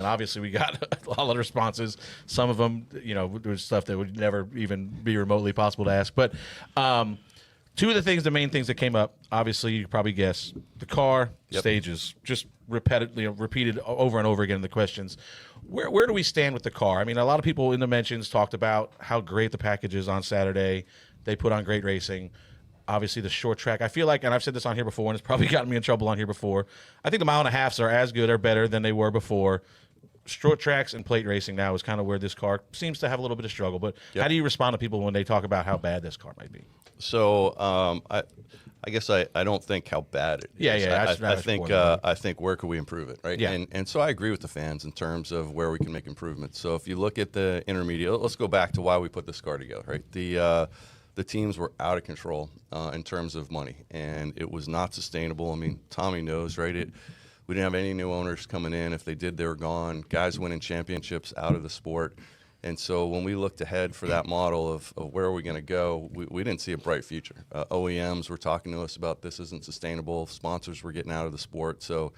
And obviously, we got a lot of responses. Some of them, was stuff that would never even be remotely possible to ask. But two of the main things that came up, obviously, you could probably guess, the car, stages, just repeated over and over again in the questions. Where do we stand with the car? I mean, a lot of people in the mentions talked about how great the package is on Saturday. They put on great racing. Obviously, the short track, I feel like, and I've said this on here before, and it's probably gotten me in trouble on here before, I think the mile and a halves are as good or better than they were before. Short tracks and plate racing now is kind of where this car seems to have a little bit of struggle. But how do you respond to people when they talk about how bad this car might be? So I guess I don't think how bad it is. I think where could we improve it, right? Yeah. And so I agree with the fans in terms of where we can make improvements. So if you look at the intermediate, let's go back to why we put this car together, right? The teams were out of control in terms of money, and it was not sustainable. I mean, Tommy knows, right? We didn't have any new owners coming in. If they did, they were gone. Guys winning championships out of the sport. And so when we looked ahead for that model of where are we going to go, we didn't see a bright future. OEMs were talking to us about this isn't sustainable. Sponsors were getting out of the sport. So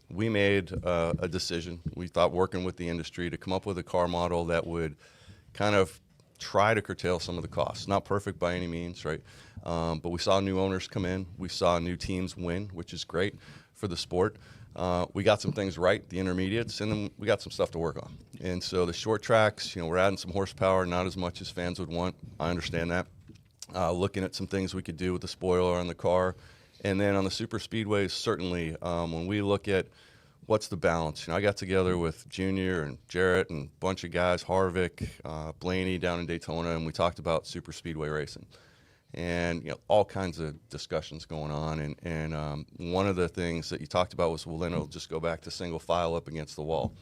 we made a decision. We thought working with the industry to come up with a car model that would kind of try to curtail some of the costs. Not perfect by any means, right? But we saw new owners come in. We saw new teams win, which is great for the sport. We got some things right, the intermediates, and then we got some stuff to work on. And so the short tracks, we're adding some horsepower, not as much as fans would want. I understand that. Looking at some things we could do with the spoiler on the car. And then on the super speedways, certainly, when we look at what's the balance, I got together with Junior and Jarrett and a bunch of guys, Harvick, Blaney down in Daytona, and we talked about super speedway racing. And all kinds of discussions going on, and one of the things that you talked about was, well, then it'll just go back to single file up against the wall,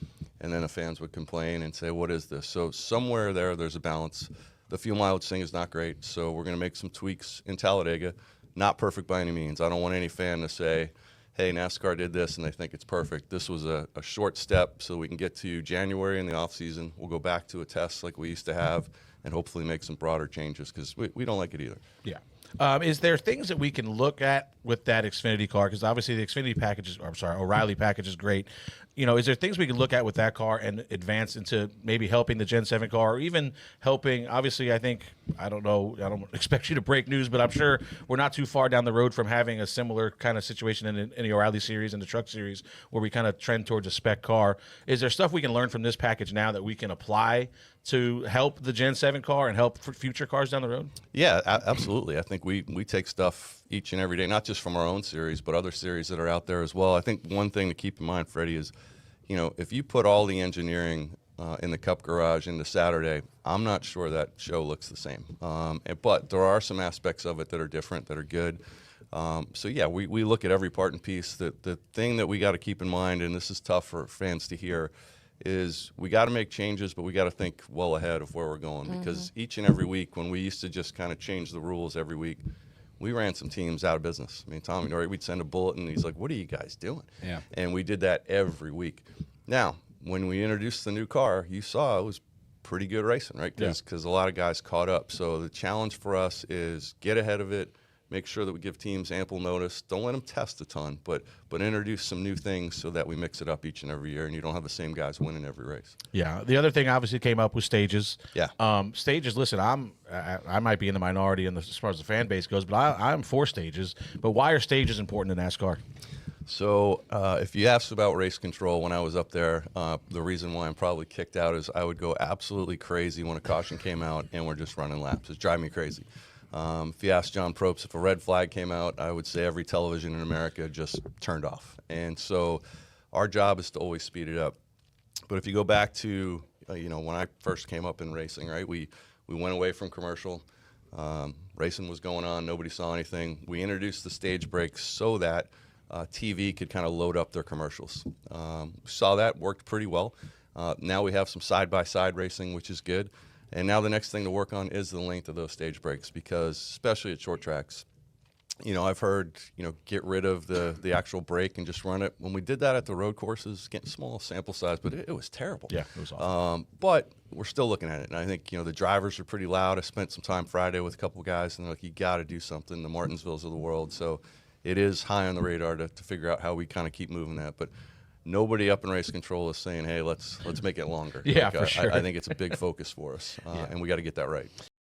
and then the fans would complain and say, what is this? So somewhere there's a balance. The fuel mileage thing is not great, so we're going to make some tweaks in Talladega. Not perfect by any means. I don't want any fan to say, hey, NASCAR did this and they think it's perfect. This was a short step so we can get to January in the off season. We'll go back to a test like we used to have, and hopefully make some broader changes because we don't like it either. Yeah. Is there things that we can look at with that Xfinity car? Because obviously the Xfinity package O'Reilly package is great. Is there things we can look at with that car and advance into maybe helping the Gen 7 car, or even helping, obviously, I don't know, I don't expect you to break news, but I'm sure we're not too far down the road from having a similar kind of situation in the O'Reilly series and the truck series where we kind of trend towards a spec car. Is there stuff we can learn from this package now that we can apply to help the Gen 7 car and help for future cars down the road? Yeah, absolutely. I think we take stuff each and every day, not just from our own series, but other series that are out there as well. I think one thing to keep in mind, Freddie, is, if you put all the engineering in the Cup Garage into Saturday, I'm not sure that show looks the same. But there are some aspects of it that are different, that are good. We look at every part and piece. The thing that we got to keep in mind, and this is tough for fans to hear, is we got to make changes, but we got to think well ahead of where we're going. Because each and every week, when we used to just kind of change the rules every week, we ran some teams out of business. I mean, Tommy, we'd send a bulletin, and he's like, what are you guys doing? Yeah. And we did that every week. Now, when we introduced the new car, you saw it was pretty good racing, right? Because a lot of guys caught up. So the challenge for us is get ahead of it, make sure that we give teams ample notice. Don't let them test a ton, but introduce some new things so that we mix it up each and every year, and you don't have the same guys winning every race. Yeah. The other thing obviously came up was stages. Yeah. Stages. Listen, I might be in the minority as far as the fan base goes, but I'm for stages. But why are stages important in NASCAR? So if you asked about race control when I was up there, the reason why I'm probably kicked out is I would go absolutely crazy when a caution came out and we're just running laps. It's driving me crazy. If you ask John Probst if a red flag came out, I would say every television in America just turned off. And so our job is to always speed it up. But if you go back to, when I first came up in racing, right, we went away from commercial. Racing was going on. Nobody saw anything. We introduced the stage brakes so that TV could kind of load up their commercials. Saw that, worked pretty well. Now we have some side-by-side racing, which is good. And now the next thing to work on is the length of those stage brakes, because especially at short tracks, I've heard, get rid of the actual brake and just run it. When we did that at the road courses, getting small sample size, but it was terrible. Yeah, it was awful. But we're still looking at it. And I think, the drivers are pretty loud. I spent some time Friday with a couple guys, and they're like, you got to do something, the Martinsvilles of the world. So it is high on the radar to figure out how we kind of keep moving that. But nobody up in race control is saying, hey, let's make it longer. Yeah, Like, for sure. I think it's a big focus for us, and we got to get that right.